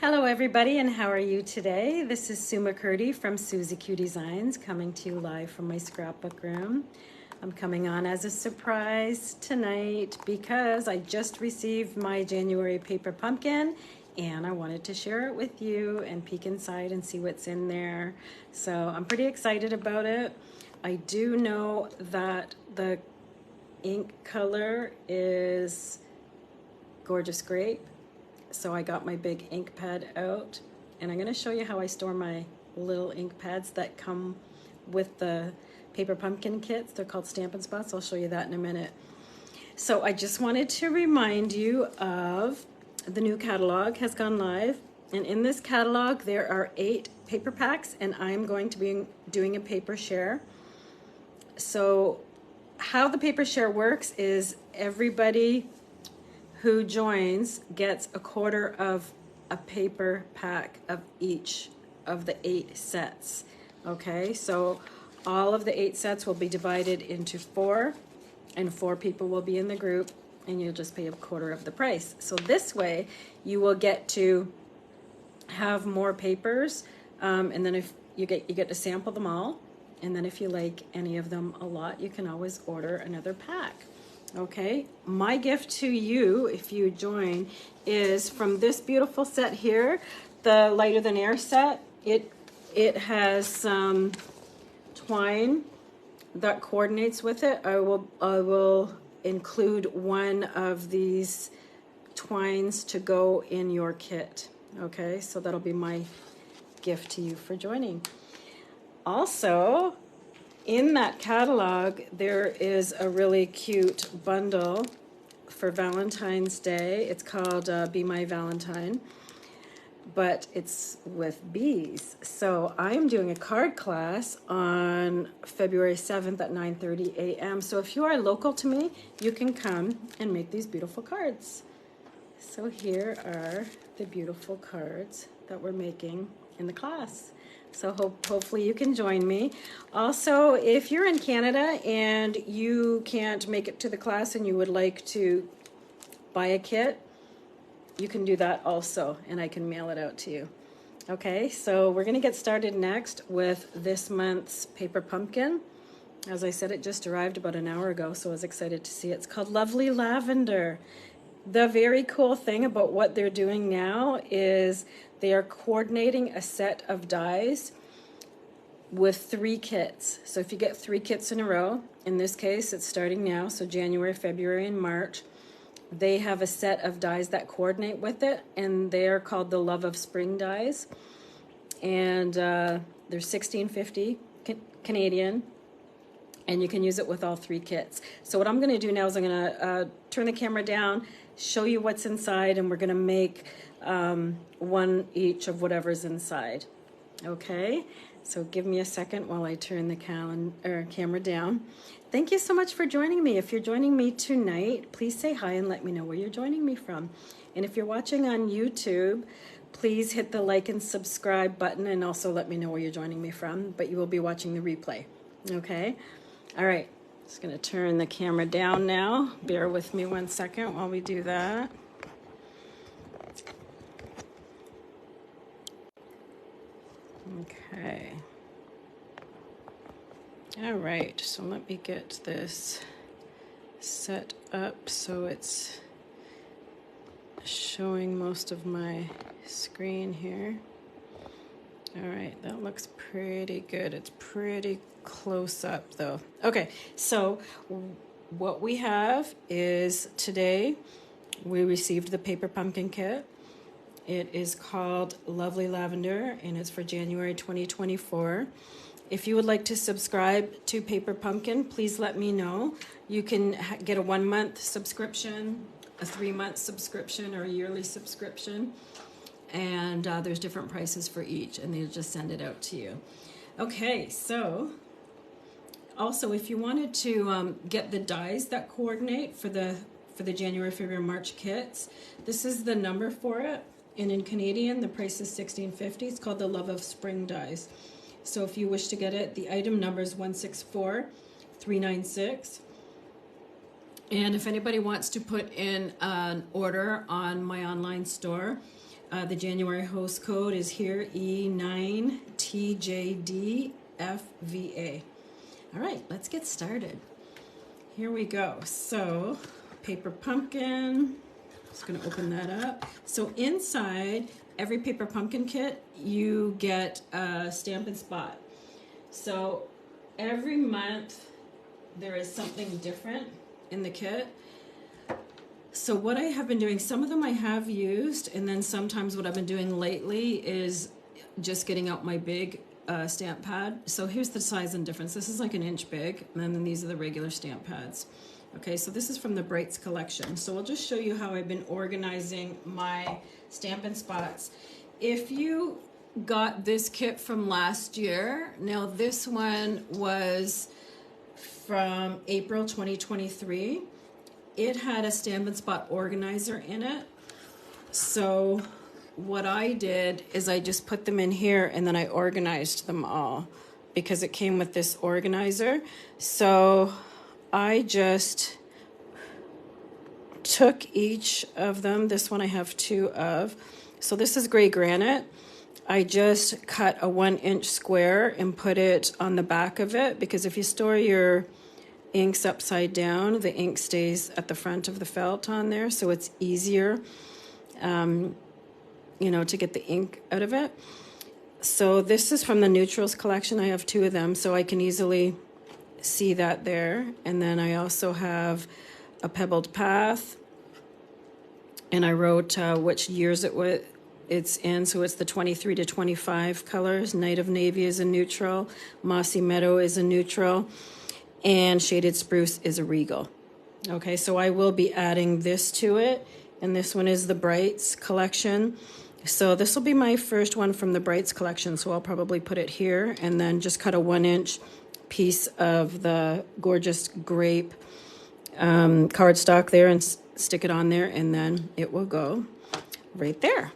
Hello everybody, and how are you today? This is Sue McCurdy from Susie Q Designs, coming to you live from my scrapbook room. I'm coming on as a surprise tonight because I just received my January paper pumpkin and I wanted to share it with you and peek inside and see what's in there. So I'm pretty excited about it. I do know that the ink color is Gorgeous Grape. So I got my big ink pad out, and I'm going to show you how I store my little ink pads that come with the paper pumpkin kits. They're called Stampin' Spots. I'll show you that in a minute. So I just wanted to remind you of the new catalog has gone live, and in this catalog there are 8 paper packs, and I'm going to be doing a paper share. So how the paper share works is everybody who joins gets a quarter of a paper pack of each of the 8 sets. Okay, so all of the 8 sets will be divided into 4, and 4 people will be in the group, and you'll just pay a quarter of the price. So this way you will get to have more papers, and then if you get to sample them all, and then if you like any of them a lot, you can always order another pack. Okay, my gift to you, if you join, is from this beautiful set here, the Lighter Than Air set. It has some twine that coordinates with it. I will include one of these twines to go in your kit. Okay, so that'll be my gift to you for joining. Also, in that catalog, there is a really cute bundle for Valentine's Day. It's called Be My Valentine, but it's with bees. So I'm doing a card class on February 7th at 9:30 a.m. So if you are local to me, you can come and make these beautiful cards. So here are the beautiful cards that we're making in the class. So hopefully you can join me. Also, if you're in Canada and you can't make it to the class and you would like to buy a kit, you can do that also, and I can mail it out to you. Okay, so we're gonna get started next with this month's paper pumpkin. As I said, it just arrived about an hour ago, so I was excited to see it. It's called Lovely Lavender. The very cool thing about what they're doing now is they are coordinating a set of dies with 3 kits. So if you get 3 kits in a row, in this case it's starting now, so January, February, and March, they have a set of dies that coordinate with it, and they're called the Love of Spring dies. And they're $16.50 Canadian, and you can use it with all 3 kits. So what I'm going to do now is I'm going to turn the camera down, show you what's inside, and we're going to make one each of whatever's inside. Okay, so give me a second while I turn the camera down. Thank you so much for joining me. If you're joining me tonight, please say hi and let me know where you're joining me from. And if you're watching on YouTube, please hit the like and subscribe button, and also let me know where you're joining me from, but you will be watching the replay. Okay, all right, just gonna turn the camera down now. Bear with me one second while we do that. Okay. All right, so let me get this set up so it's showing most of my screen here. All right, that looks pretty good. It's pretty close up though. Okay, so what we have is today we received the paper pumpkin kit. It is called Lovely Lavender, and it's for January 2024. If you would like to subscribe to Paper Pumpkin, please let me know. You can get a 1-month subscription, a 3-month subscription, or a yearly subscription. And there's different prices for each, and they'll just send it out to you. Okay, so also if you wanted to get the dies that coordinate for the January, February, March kits, this is the number for it. And in Canadian, the price is $16.50. It's called the Love of Spring dies. So if you wish to get it, the item number is 164396. And if anybody wants to put in an order on my online store, The January host code is here, E9TJDFVA. All right, let's get started. Here we go. So, paper pumpkin. Just gonna open that up. So inside every paper pumpkin kit, you get a stamp and spot. So every month there is something different in the kit. So what I have been doing, some of them I have used, and then sometimes what I've been doing lately is just getting out my big stamp pad. So here's the size and difference. This is like an inch big, and then these are the regular stamp pads. Okay, so this is from the Brights collection. So I'll just show you how I've been organizing my stamp and spots. If you got this kit from last year, now this one was from April 2023. It had a stamp and spot organizer in it. So what I did is I just put them in here and then I organized them all because it came with this organizer. So I just took each of them. This one I have 2 of. So this is gray granite. I just cut a 1-inch square and put it on the back of it because if you store your inks upside down, the ink stays at the front of the felt on there, so it's easier, you know, to get the ink out of it. So this is from the Neutrals collection. I have 2 of them, so I can easily see that there. And then I also have a pebbled path, and I wrote which years it's in. So it's the 23 to 25 colors. Night of Navy is a neutral, Mossy Meadow is a neutral, and Shaded Spruce is a regal. Okay, so I will be adding this to it, and this one is the Brights collection. So this will be my first one from the Brights collection, so I'll probably put it here and then just cut a 1-inch piece of the gorgeous grape cardstock there and stick it on there, and then it will go right there.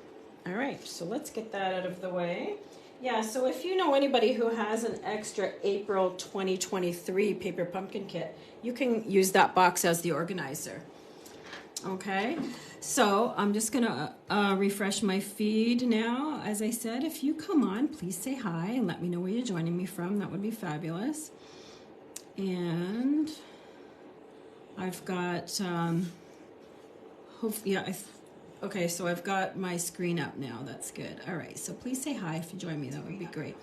All right, so let's get that out of the way. Yeah, so if you know anybody who has an extra April 2023 paper pumpkin kit, you can use that box as the organizer. Okay, so I'm just gonna refresh my feed now. As I said, if you come on, please say hi and let me know where you're joining me from. That would be fabulous. And I've got, okay, so I've got my screen up now. That's good. All right, so please say hi if you join me. That would be great.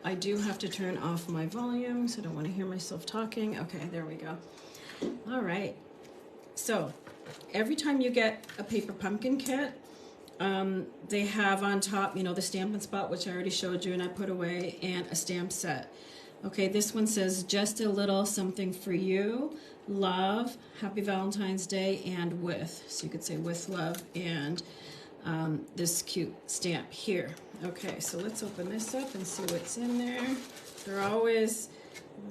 I do have to turn off my volume, so I don't want to hear myself talking. Okay, there we go. All right. So every time you get a paper pumpkin kit, they have on top, you know, the stamp and spot, which I already showed you and I put away, and a stamp set. Okay, this one says, just a little something for you, love, happy Valentine's Day, and with. So you could say with love and this cute stamp here. Okay, so let's open this up and see what's in there. They're always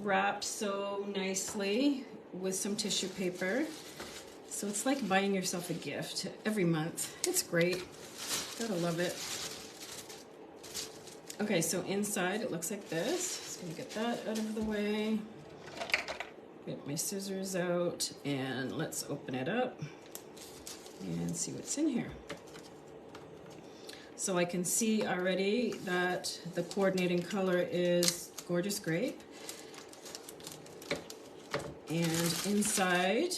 wrapped so nicely with some tissue paper. So it's like buying yourself a gift every month. It's great. Gotta love it. Okay, so inside it looks like this. Just gonna get that out of the way. Get my scissors out and let's open it up and see what's in here. So I can see already that the coordinating color is Gorgeous Grape. And inside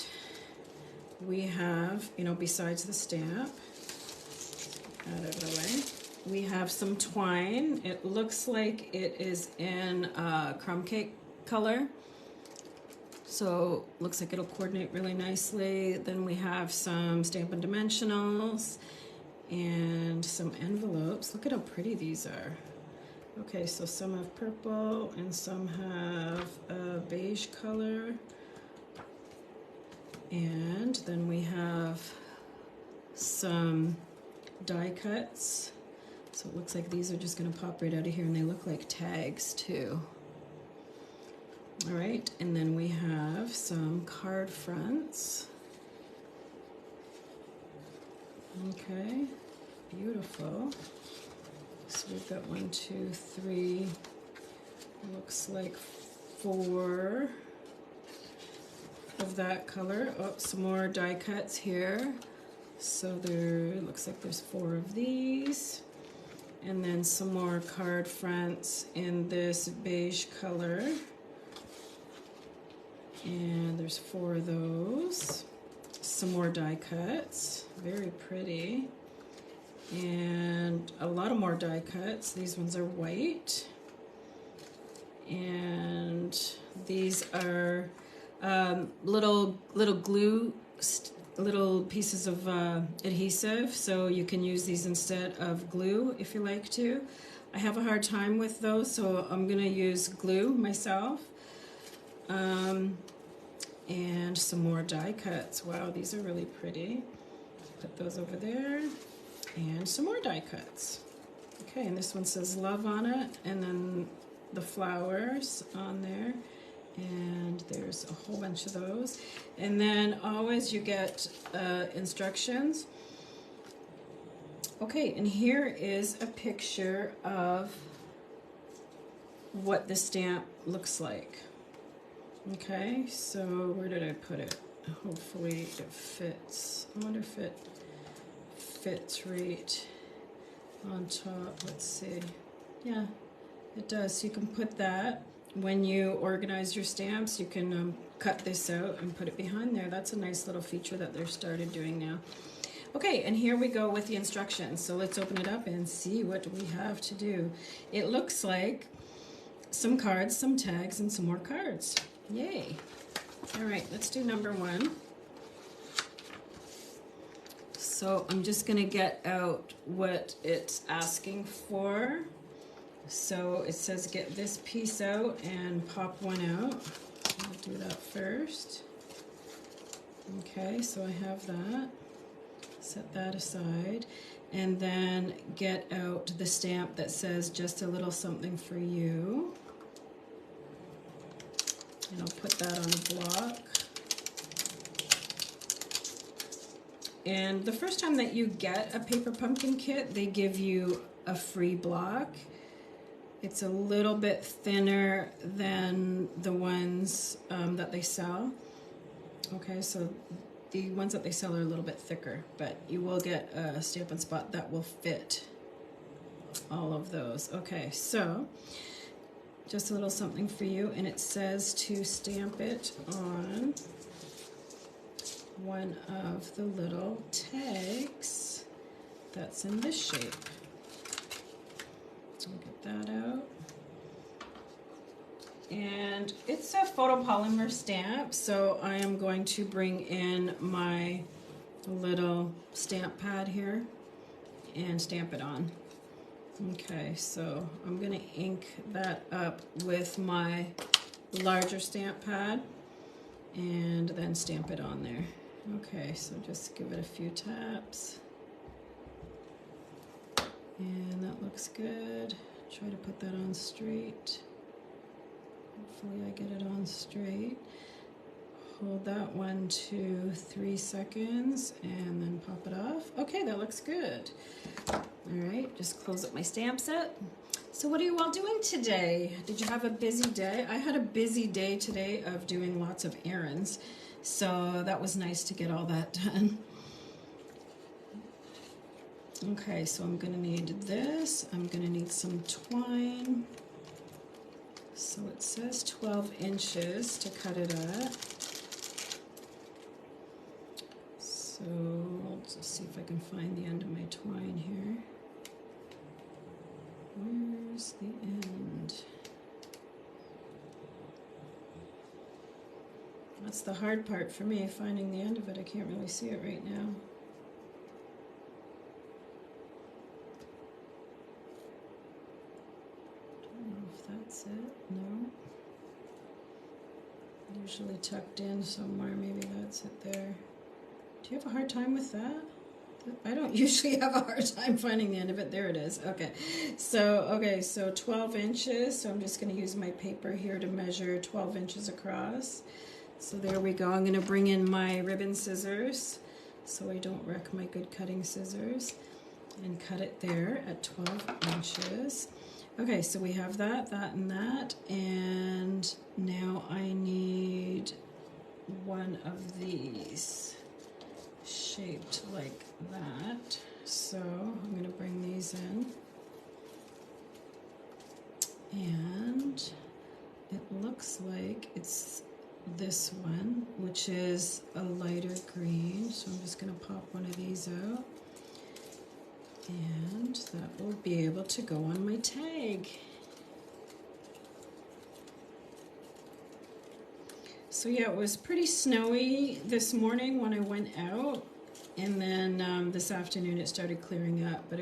we have, you know, besides the stamp, get that out of the way, we have some twine. It looks like it is in crumb cake color. So looks like it'll coordinate really nicely. Then we have some Stampin' Dimensionals and some envelopes. Look at how pretty these are. Okay, so some have purple and some have a beige color. And then we have some die cuts. So it looks like these are just gonna pop right out of here, and they look like tags too. All right, and then we have some card fronts. Okay, beautiful. So we've got 1, 2, 3, looks like 4 of that color. Oh, some more die cuts here. So there, it looks like there's 4 of these. And then some more card fronts in this beige color. And there's 4 of those. Some more die cuts, very pretty. And a lot of more die cuts. These ones are white. And these are little glue, little pieces of adhesive, so you can use these instead of glue if you like to. I have a hard time with those, so I'm gonna use glue myself. And some more die cuts. Wow, these are really pretty. Put those over there. And some more die cuts. Okay, and this one says love on it, and then the flowers on there. And there's a whole bunch of those. And then always you get instructions. Okay, and here is a picture of what the stamp looks like. Okay, so where did I put it? Hopefully it fits. I wonder if it fits right on top. Let's see. Yeah, it does. So you can put that. When you organize your stamps, you can cut this out and put it behind there. That's a nice little feature that they're started doing now. Okay, and here we go with the instructions. So let's open it up and see what we have to do. It looks like some cards, some tags, and some more cards. Yay. All right, let's do number 1. So I'm just gonna get out what it's asking for. So it says get this piece out and pop one out. I'll do that first. Okay, so I have that. Set that aside. And then get out the stamp that says just a little something for you. And I'll put that on a block. And the first time that you get a paper pumpkin kit, they give you a free block. It's a little bit thinner than the ones that they sell. Okay, so the ones that they sell are a little bit thicker, but you will get a Stamp and Spot that will fit all of those. Okay, so just a little something for you, and it says to stamp it on one of the little tags that's in this shape. I'll get that out. And it's a photopolymer stamp, so I am going to bring in my little stamp pad here and stamp it on. Okay, so I'm gonna ink that up with my larger stamp pad and then stamp it on there. Okay, so just give it a few taps. And that looks good. Try to put that on straight. Hopefully I get it on straight. Hold that 1, 2, 3 seconds and then pop it off. Okay, that looks good. All right, just close up my stamp set. So what are you all doing today? Did you have a busy day? I had a busy day today of doing lots of errands. So that was nice to get all that done. Okay, so I'm gonna need this. I'm gonna need some twine. So it says 12 inches to cut it at. So I'll just see if I can find the end of my twine here. Where's the end? That's the hard part for me, finding the end of it. I can't really see it right now. That's it? No. Usually tucked in somewhere. Maybe that's it there. Do you have a hard time with that? I don't usually have a hard time finding the end of it. There it is. Okay. So 12 inches. So I'm just going to use my paper here to measure 12 inches across. So there we go. I'm going to bring in my ribbon scissors so I don't wreck my good cutting scissors and cut it there at 12 inches. Okay, so we have that, and that, and now I need one of these shaped like that. So I'm going to bring these in. And it looks like it's this one, which is a lighter green. So I'm just going to pop one of these out. And that will be able to go on my tag. So yeah, it was pretty snowy this morning when I went out, and then this afternoon it started clearing up, but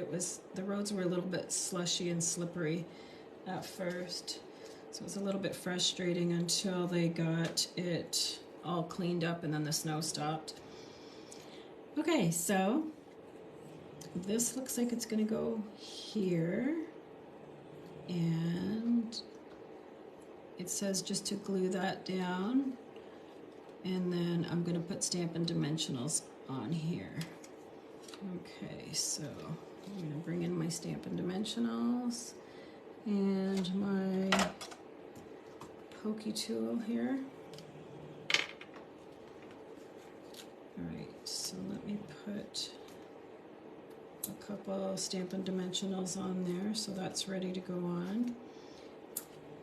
the roads were a little bit slushy and slippery at first. So it was a little bit frustrating until they got it all cleaned up and then the snow stopped. Okay, so this looks like it's gonna go here, and it says just to glue that down, and then I'm gonna put Stampin' Dimensionals on here. Okay, so I'm gonna bring in my Stampin' Dimensionals and my pokey tool here. All right, so let me put a couple Stampin' Dimensionals on there, so that's ready to go on.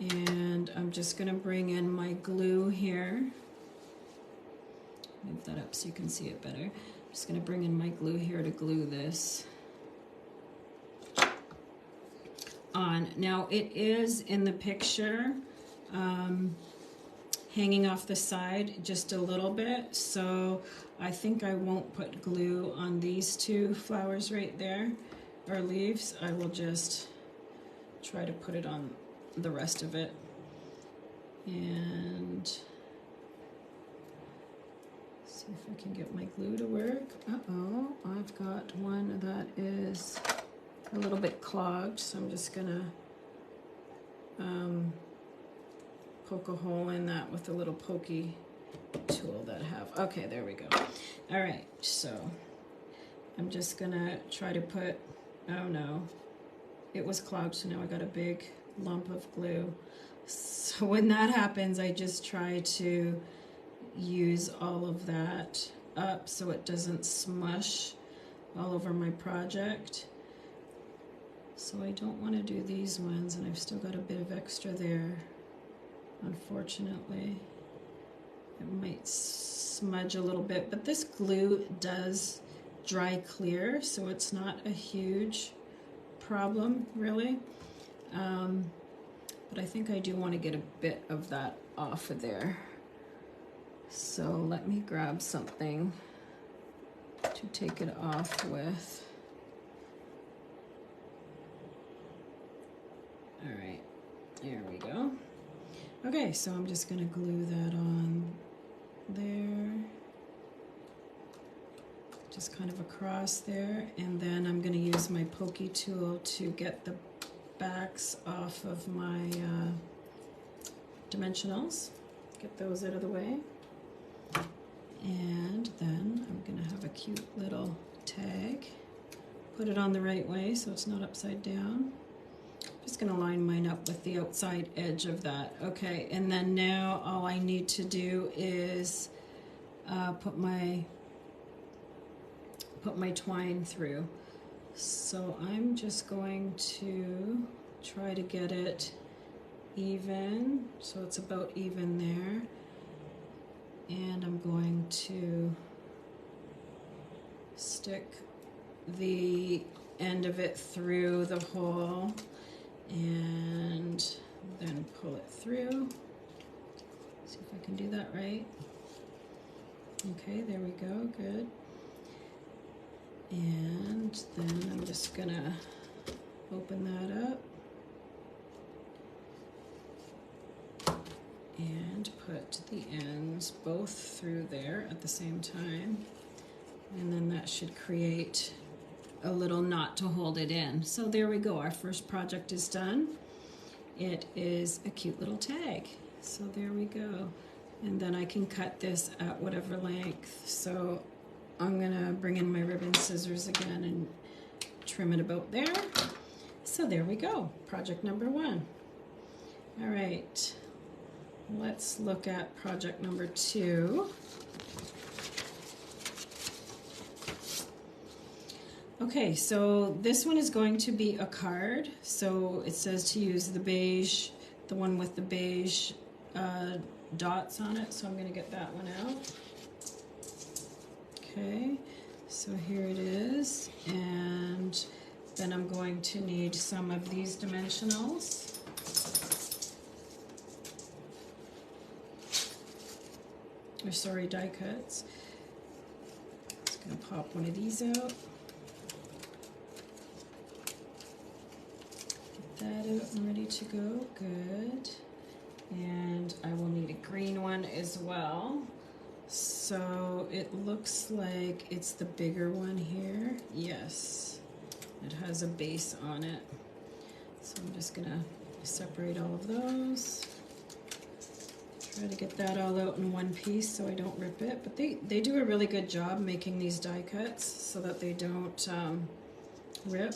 And I'm just gonna bring in my glue here. Move that up so you can see it better. I'm just gonna bring in my glue here to glue this on. Now it is in the picture hanging off the side just a little bit, so I think I won't put glue on these two flowers right there, or leaves. I will just try to put it on the rest of it. And see if I can get my glue to work. Uh-oh, I've got one that is a little bit clogged, so I'm just gonna poke a hole in that with a little pokey tool that I have. Okay, there we go. All right, so I'm just gonna try to put, oh no, it was clogged, so now I got a big lump of glue. So when that happens, I just try to use all of that up so it doesn't smush all over my project. So I don't want to do these ones, and I've still got a bit of extra there. Unfortunately, it might smudge a little bit, but this glue does dry clear, so it's not a huge problem, really. But I think I do want to get a bit of that off of there. So let me grab something to take it off with. All right, there we go. Okay, so I'm just gonna glue that on there, just kind of across there, and then I'm gonna use my pokey tool to get the backs off of my dimensionals, get those out of the way. And then I'm gonna have a cute little tag, put it on the right way so it's not upside down. Just gonna line mine up with the outside edge of that. Okay, and then now all I need to do is put my twine through. So I'm just going to try to get it even, so it's about even there. And I'm going to stick the end of it through the hole and then pull it through. See if I can do that right. Okay, there we go, good. And then I'm just gonna open that up and put the ends both through there at the same time. And then that should create a little knot to hold it in. So there we go, our first project is done. It is a cute little tag. So there we go. And then I can cut this at whatever length. So I'm gonna bring in my ribbon scissors again and trim it about there. So there we go, project number 1. All right, let's look at project number 2. Okay, so this one is going to be a card. So it says to use the beige, the one with the beige dots on it. So I'm going to get that one out. Okay, so here it is. And then I'm going to need some of these dimensionals. Or sorry, die cuts. Just going to pop one of these out. That out and ready to go. Good. And I will need a green one as well. So it looks like it's the bigger one here. Yes, it has a base on it. So I'm just gonna separate all of those. Try to get that all out in one piece so I don't rip it. But they do a really good job making these die cuts so that they don't rip.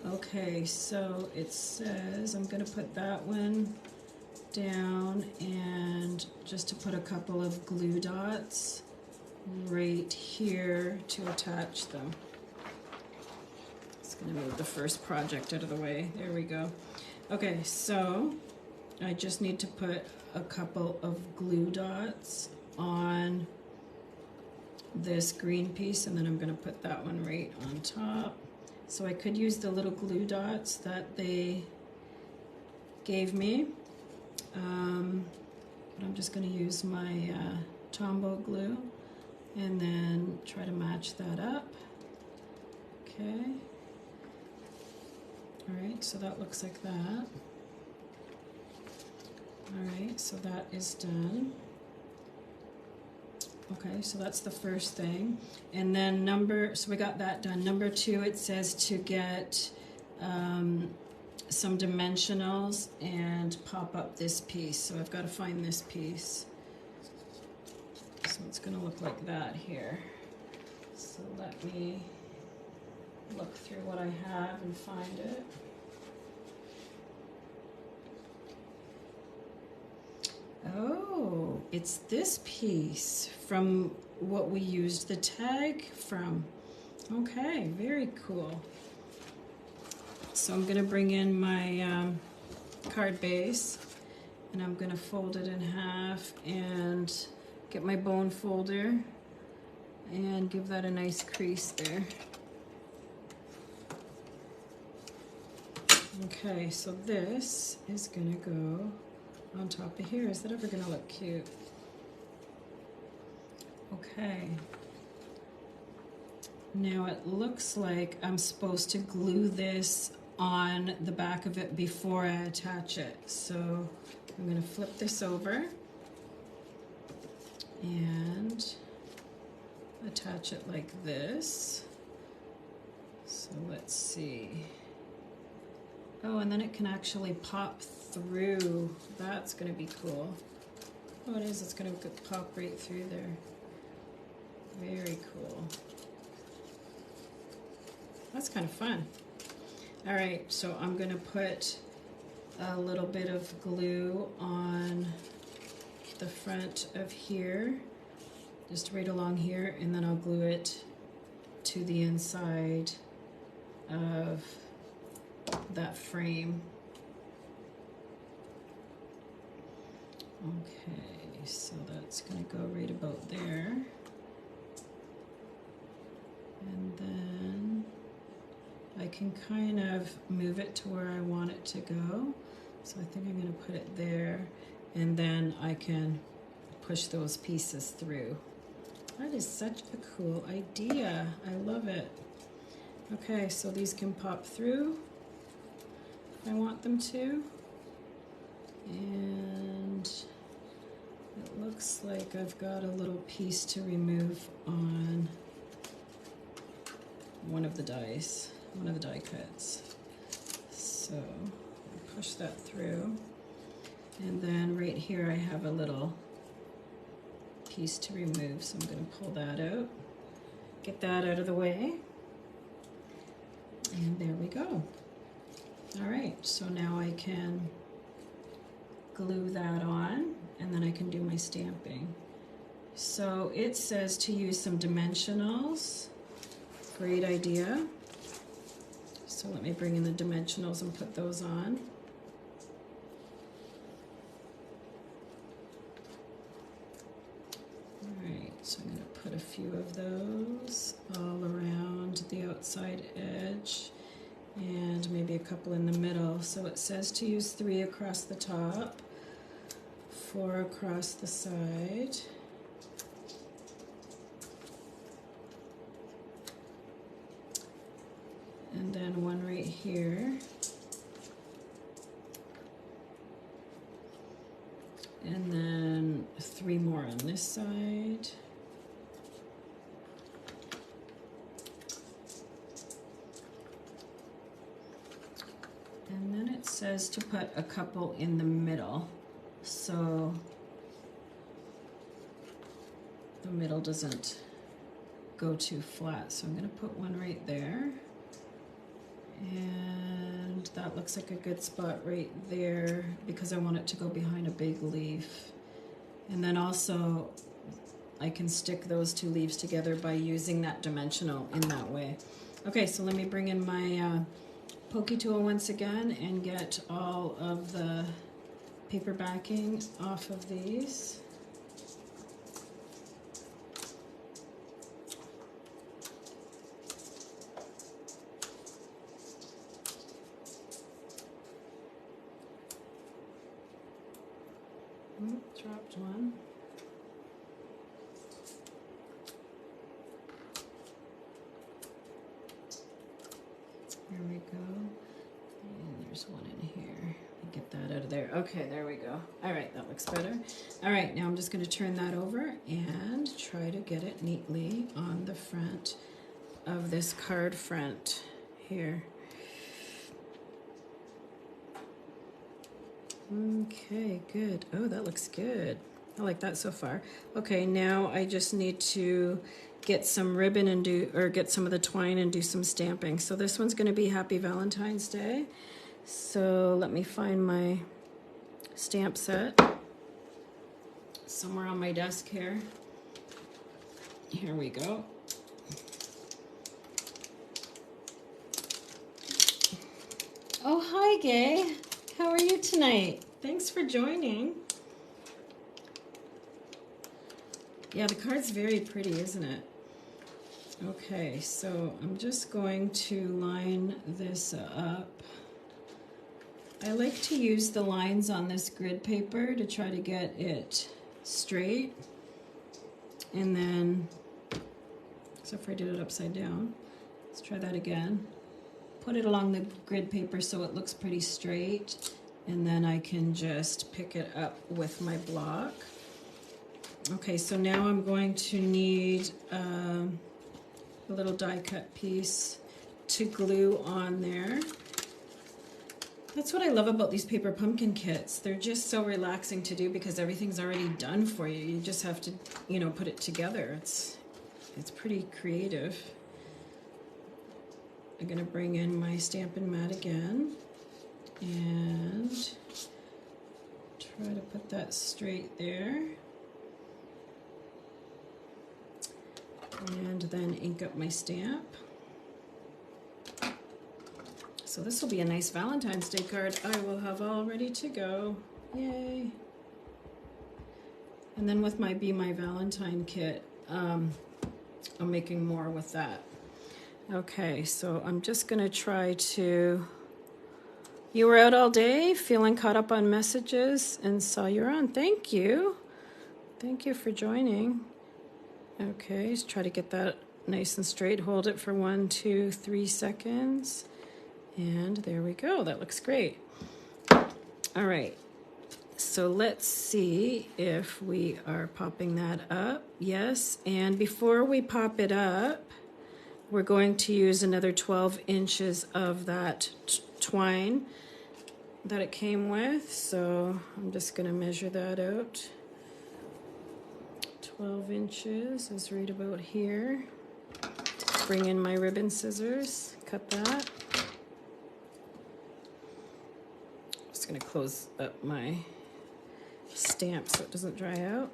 Okay, so it says I'm going to put that one down and just to put a couple of glue dots right here to attach them. Just going to move the first project out of the way. There we go. Okay, so I just need to put a couple of glue dots on this green piece, and then I'm going to put that one right on top. So I could use the little glue dots that they gave me, but I'm just going to use my Tombow glue and then try to match that up. Okay. All right, so that looks like that. All right, so that is done. Okay, so that's the first thing. And then so we got that done. Number 2, it says to get some dimensionals and pop up this piece. So I've got to find this piece. So it's going to look like that here. So let me look through what I have and find it. Oh, it's this piece from what we used the tag from. Okay, very cool. So I'm going to bring in my card base and I'm going to fold it in half and get my bone folder and give that a nice crease there. Okay, so this is going to go on top of here. Is that ever going to look cute? Okay. Now it looks like I'm supposed to glue this on the back of it before I attach it. So I'm going to flip this over and attach it like this. So let's see. Oh, and then it can actually pop through. That's going to be cool. Oh, it is. It's going to pop right through there. Very cool. That's kind of fun. All right, so I'm going to put a little bit of glue on the front of here, just right along here, and then I'll glue it to the inside of that frame. Okay, so that's going to go right about there. And then I can kind of move it to where I want it to go. So I think I'm going to put it there, and then I can push those pieces through. That is such a cool idea. I love it. Okay, so these can pop through if I want them to. And it looks like I've got a little piece to remove on one of the dies, one of the die cuts. So I push that through. And then right here I have a little piece to remove, so I'm going to pull that out, get that out of the way, and there we go. All right, so now I can glue that on, and then I can do my stamping. So it says to use some dimensionals great idea. So let me bring in the dimensionals and put those on. Alright, so I'm going to put a few of those all around the outside edge and maybe a couple in the middle. So it says to use 3 across the top, 4 across the side. And then 1 right here. And then 3 more on this side. And then it says to put a couple in the middle, so the middle doesn't go too flat. So I'm going to put 1 right there. And that looks like a good spot right there because I want it to go behind a big leaf. And then also I can stick those 2 leaves together by using that dimensional in that way. Okay, so let me bring in my pokey tool once again and get all of the paper backing off of these. Dropped one. There we go. And there's one in here. Get that out of there. Okay, there we go. All right, that looks better. All right, now I'm just going to turn that over and try to get it neatly on the front of this card front here. Okay, good. Oh, that looks good. I like that so far. Okay, now I just need to get some ribbon and get some of the twine and do some stamping. So this one's going to be Happy Valentine's Day. So let me find my stamp set somewhere on my desk here. Here we go. Oh, hi, Gay. How are you tonight? Thanks for joining. Yeah, the card's very pretty, isn't it? Okay, so I'm just going to line this up. I like to use the lines on this grid paper to try to get it straight. And then, except for I did it upside down. Let's try that again. Put it along the grid paper so it looks pretty straight, and then I can just pick it up with my block. Okay, so now I'm going to need a little die cut piece to glue on there. That's what I love about these paper pumpkin kits. They're just so relaxing to do because everything's already done for you. You just have to, you know, put it together. It's pretty creative. I'm going to bring in my Stampin' Mat again and try to put that straight there. And then ink up my stamp. So this will be a nice Valentine's Day card I will have all ready to go. Yay. And then with my Be My Valentine kit, I'm making more with that. Okay, so I'm just going to try to... You were out all day, feeling caught up on messages, and saw you're on. Thank you. Thank you for joining. Okay, let's try to get that nice and straight. Hold it for 1, 2, 3 seconds. And there we go. That looks great. All right. So let's see if we are popping that up. Yes, and before we pop it up, we're going to use another 12 inches of that twine that it came with. So I'm just going to measure that out. 12 inches is right about here. Bring in my ribbon scissors, cut that. Just going to close up my stamp so it doesn't dry out.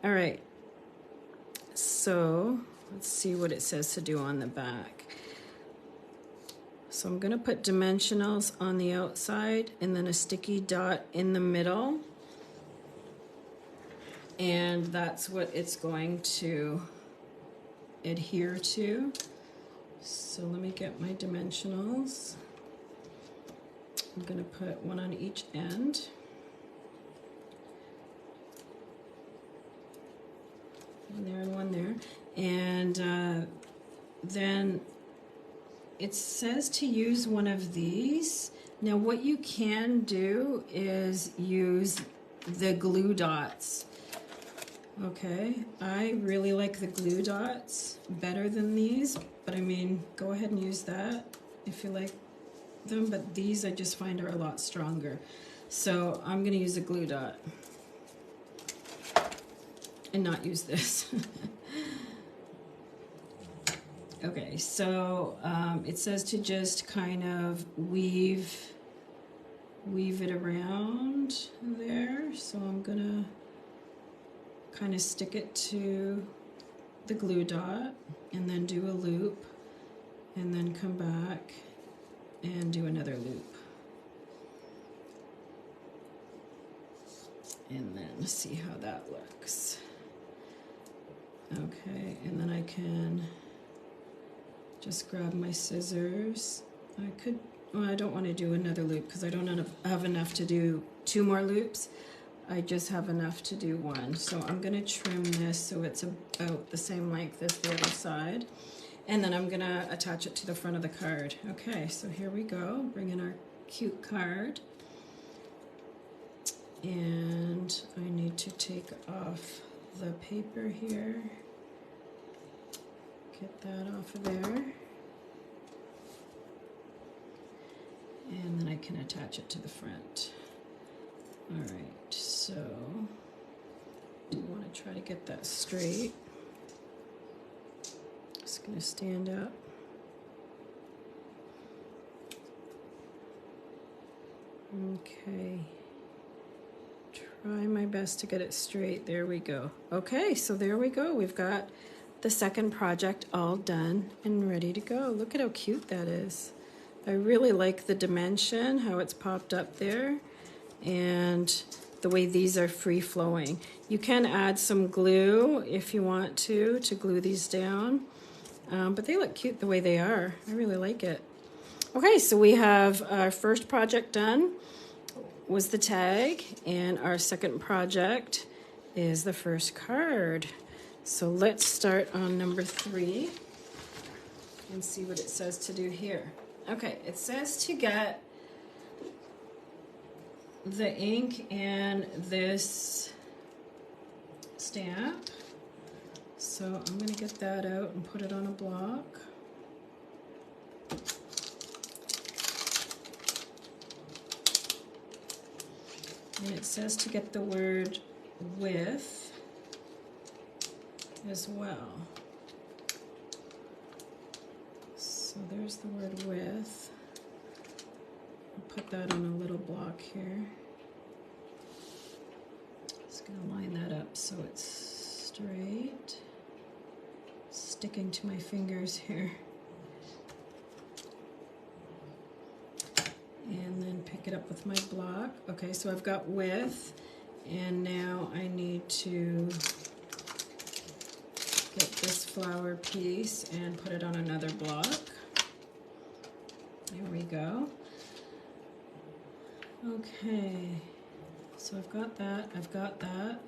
All right, so Let's see what it says to do on the back. So I'm going to put dimensionals on the outside and then a sticky dot in the middle. And that's what it's going to adhere to. So let me get my dimensionals. I'm going to put one on each end. One there and one there. And then it says to use one of these. Now what you can do is use the glue dots. Okay, I really like the glue dots better than these, but I mean, go ahead and use that if you like them, but these I just find are a lot stronger. So I'm gonna use a glue dot and not use this. Okay, so it says to just kind of weave it around there. So I'm gonna kind of stick it to the glue dot and then do a loop and then come back and do another loop. And then see how that looks. Okay, and then I can just grab my scissors. I could, well, I don't want to do another loop because I don't have enough to do 2 more loops. I just have enough to do 1. So I'm going to trim this so it's about the same length as the other side. And then I'm going to attach it to the front of the card. Okay, so here we go. Bring in our cute card. And I need to take off the paper here. Get that off of there. And then I can attach it to the front. All right, so I want to try to get that straight. Just going to stand up. Okay. Try my best to get it straight. There we go. Okay, so there we go. We've got the second project all done and ready to go. Look at how cute that is. I really like the dimension, how it's popped up there, and the way these are free-flowing. You can add some glue if you want to glue these down, but they look cute the way they are. I really like it. Okay, so we have our first project done was the tag, and our second project is the first card. So let's start on number 3 and see what it says to do here. Okay, it says to get the ink in this stamp. So I'm going to get that out and put it on a block. And it says to get the word with as well. So there's the word with. I'll put that on a little block here. Just gonna line that up so it's straight. Sticking to my fingers here. And then pick it up with my block. Okay, so I've got with, and now I need to get this flower piece and put it on another block. There we go. Okay, so I've got that,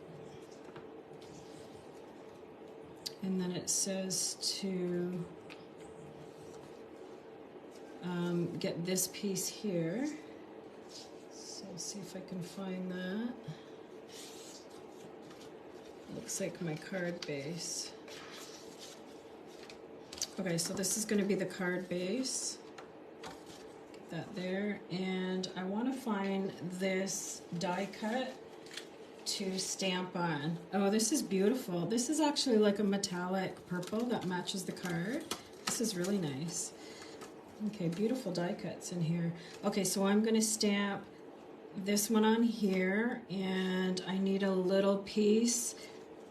and then it says to get this piece here. So I'll see if I can find that. Looks like my card base. Okay, so this is going to be the card base. Get that there. And I want to find this die cut to stamp on. Oh, this is beautiful. This is actually like a metallic purple that matches the card. This is really nice. Okay, beautiful die cuts in here. Okay, so I'm going to stamp this one on here, and I need a little piece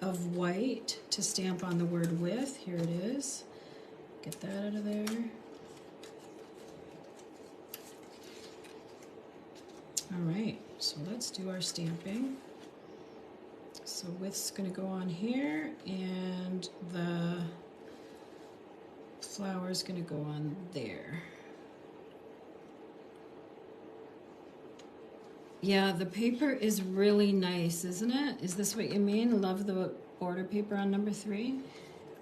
of white to stamp on the word with. Here it is. Get that out of there. All right, so let's do our stamping. So with's gonna go on here, and the flower's gonna go on there. Yeah, the paper is really nice, isn't it? Is this what you mean? Love the border paper on number 3?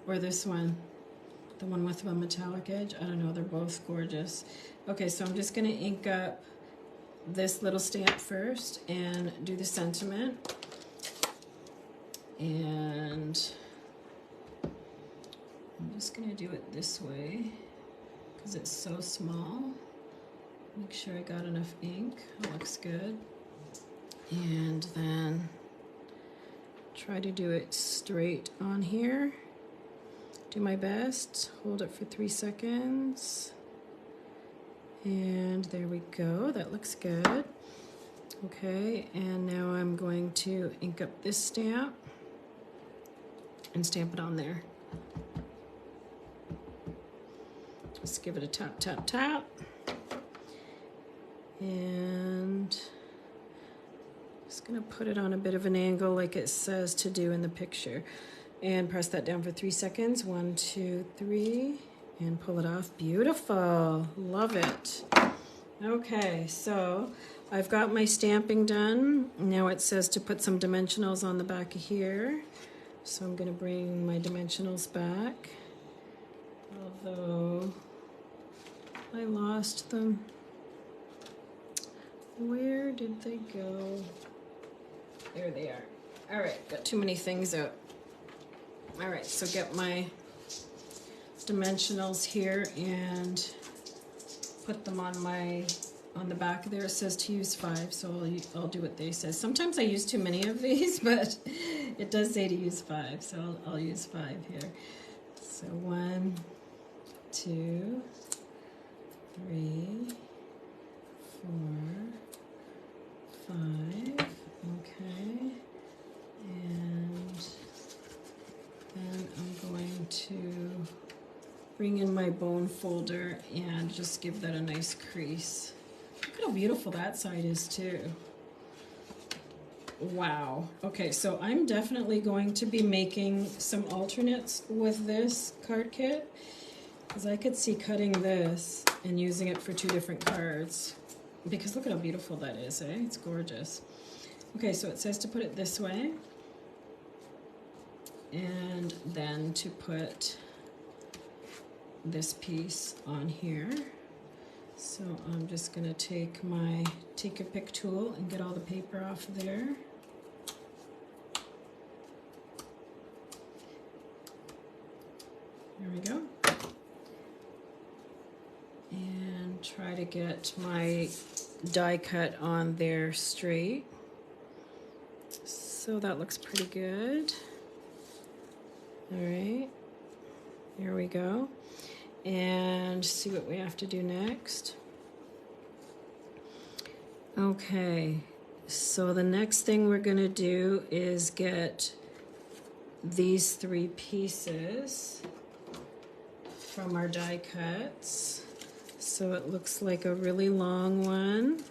Or this one? The one with the metallic edge? I don't know, they're both gorgeous. Okay, so I'm just gonna ink up this little stamp first and do the sentiment. And I'm just gonna do it this way because it's so small. Make sure I got enough ink. That looks good. And then try to do it straight on here. Do my best. Hold it for 3 seconds. And there we go. That looks good. Okay, and now I'm going to ink up this stamp and stamp it on there. Just give it a tap, tap, tap. And just gonna put it on a bit of an angle like it says to do in the picture. And press that down for 3 seconds. 1, 2, 3, and pull it off. Beautiful, love it. Okay, so I've got my stamping done. Now it says to put some dimensionals on the back of here. So I'm gonna bring my dimensionals back. Although I lost them. Where did they go? There they are. All right, got too many things out. All right, so get my dimensionals here and put them on the back there. It says to use 5, so I'll do what they say. Sometimes I use too many of these, but it does say to use 5, so I'll use 5 here. So 1, 2, 3, 4, 5, okay, and then I'm going to bring in my bone folder and just give that a nice crease. Look at how beautiful that side is too. Wow. Okay, so I'm definitely going to be making some alternates with this card kit, because I could see cutting this and using it for 2 different cards. Because look at how beautiful that is, eh? It's gorgeous. Okay, so it says to put it this way. And then to put this piece on here. So I'm just gonna take my take a pick tool and get all the paper off there. There we go. And try to get my die cut on there straight. So that looks pretty good. All right, here we go. And see what we have to do next. Okay, so the next thing we're gonna do is get these 3 pieces from our die cuts. So it looks like a really long one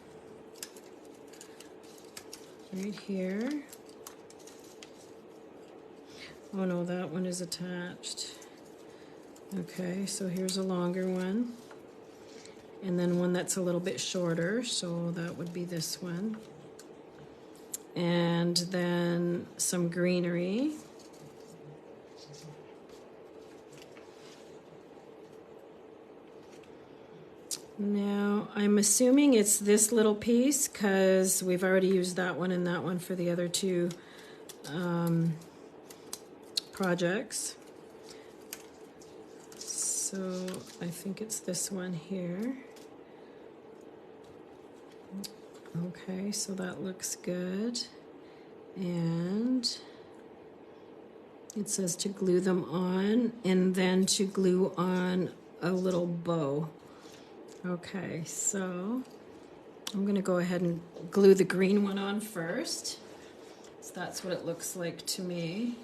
right here. Oh no, that one is attached. Okay, so here's a longer one. And then one that's a little bit shorter, so that would be this one. And then some greenery. Now, I'm assuming it's this little piece because we've already used that one and that one for the other 2 projects. So I think it's this one here. Okay, so that looks good. And it says to glue them on and then to glue on a little bow. Okay, so I'm gonna go ahead and glue the green one on first. So that's what it looks like to me.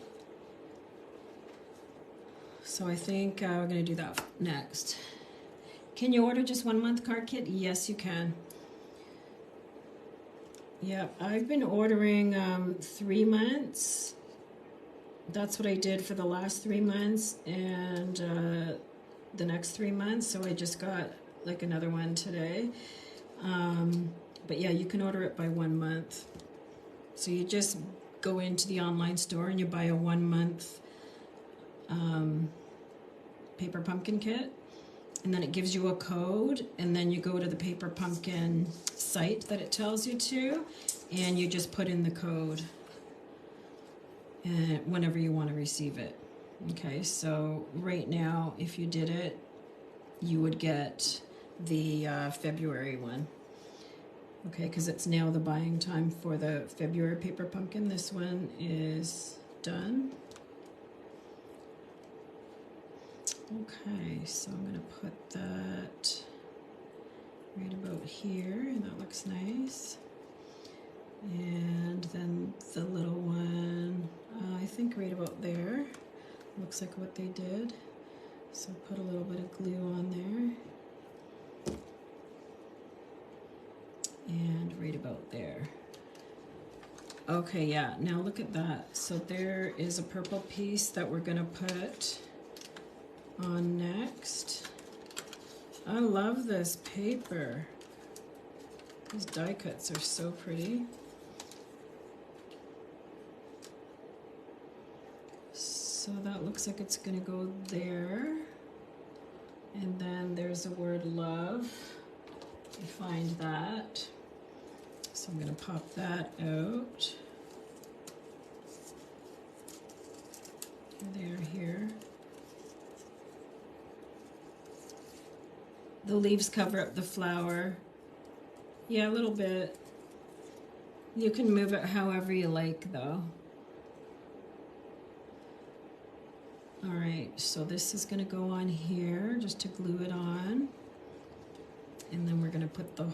So I think we're gonna do that next. Can you order just 1 month card kit? Yes, you can. Yeah, I've been ordering 3 months. That's what I did for the last 3 months and the next 3 months. So I just got like another one today. But yeah, you can order it by 1 month. So you just go into the online store and you buy a 1 month paper pumpkin kit. And then it gives you a code, and then you go to the Paper Pumpkin site that it tells you to, and you just put in the code and whenever you want to receive it. Okay, so right now, if you did it, you would get the February one. Okay, because it's now the buying time for the February Paper Pumpkin. This one is done. Okay, so I'm gonna put that right about here. That looks nice. And then the little one, I think right about there. Looks like what they did. So put a little bit of glue on there. And right about there. Okay, yeah, now look at that. So there is a purple piece that we're gonna put on next. I love this paper. These die cuts are so pretty. So that looks like it's gonna go there. And then there's the word love. You find that. So I'm gonna pop that out. There, here. The leaves cover up the flower. Yeah, a little bit. You can move it however you like though. All right, so this is gonna go on here just to glue it on. And then we're gonna put the,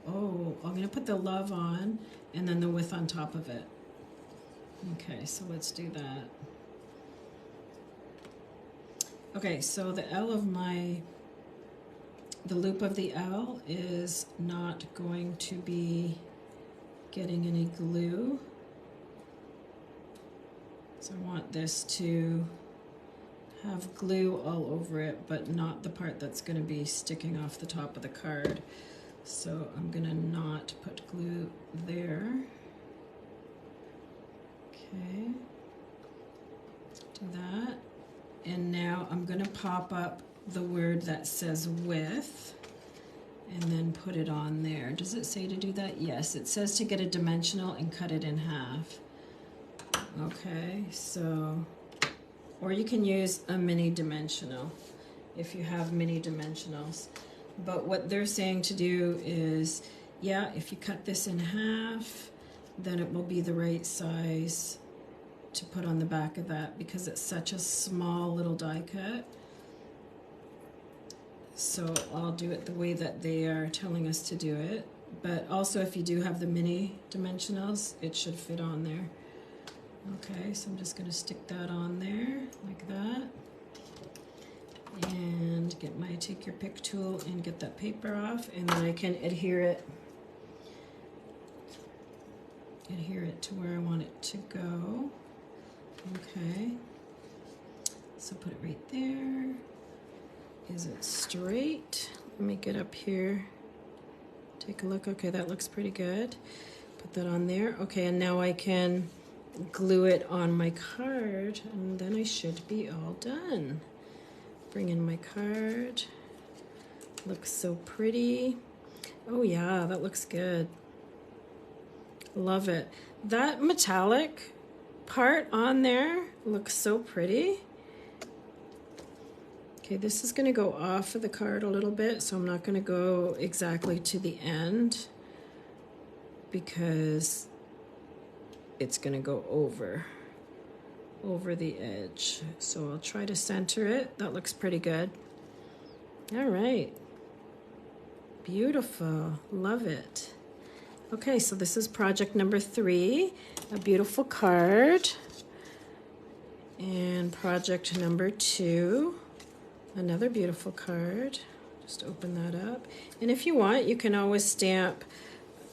I'm gonna put the love on and then the width on top of it. Okay, so let's do that. Okay, so the L of the loop of the L is not going to be getting any glue. So I want this to have glue all over it, but not the part that's going to be sticking off the top of the card. So I'm going to not put glue there. Okay, do that. And now I'm going to pop up the word that says with and then put it on there. Does it say to do that? Yes, it says to get a dimensional and cut it in half. Okay, so, or you can use a mini dimensional if you have mini dimensionals. But what they're saying to do is, yeah, if you cut this in half, then it will be the right size to put on the back of that because it's such a small little die cut. So I'll do it the way that they are telling us to do it. But also if you do have the mini dimensionals, it should fit on there. Okay, so I'm just going to stick that on there like that. And get my take your pick tool and get that paper off, and then I can adhere it to where I want it to go. Okay, so put it right there. Is it straight? Let me get up here. Take a look. Okay, that looks pretty good. Put that on there. Okay, and now I can glue it on my card, and then I should be all done. Bring in my card. Looks so pretty. Oh yeah, that looks good. Love it. That metallic part on there looks so pretty. Okay, this is going to go off of the card a little bit, so I'm not going to go exactly to the end because it's going to go over the edge. So I'll try to center it. That looks pretty good. All right. Beautiful. Love it. Okay, so this is project number 3, a beautiful card. And project number 2, another beautiful card. Just open that up. And if you want, you can always stamp,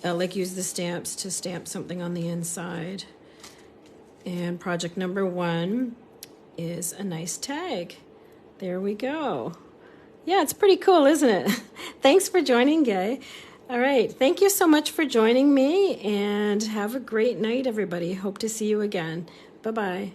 like use the stamps to stamp something on the inside. And project number 1 is a nice tag. There we go. Yeah, it's pretty cool, isn't it? Thanks for joining, Gay. All right, thank you so much for joining me, and have a great night, everybody. Hope to see you again. Bye-bye.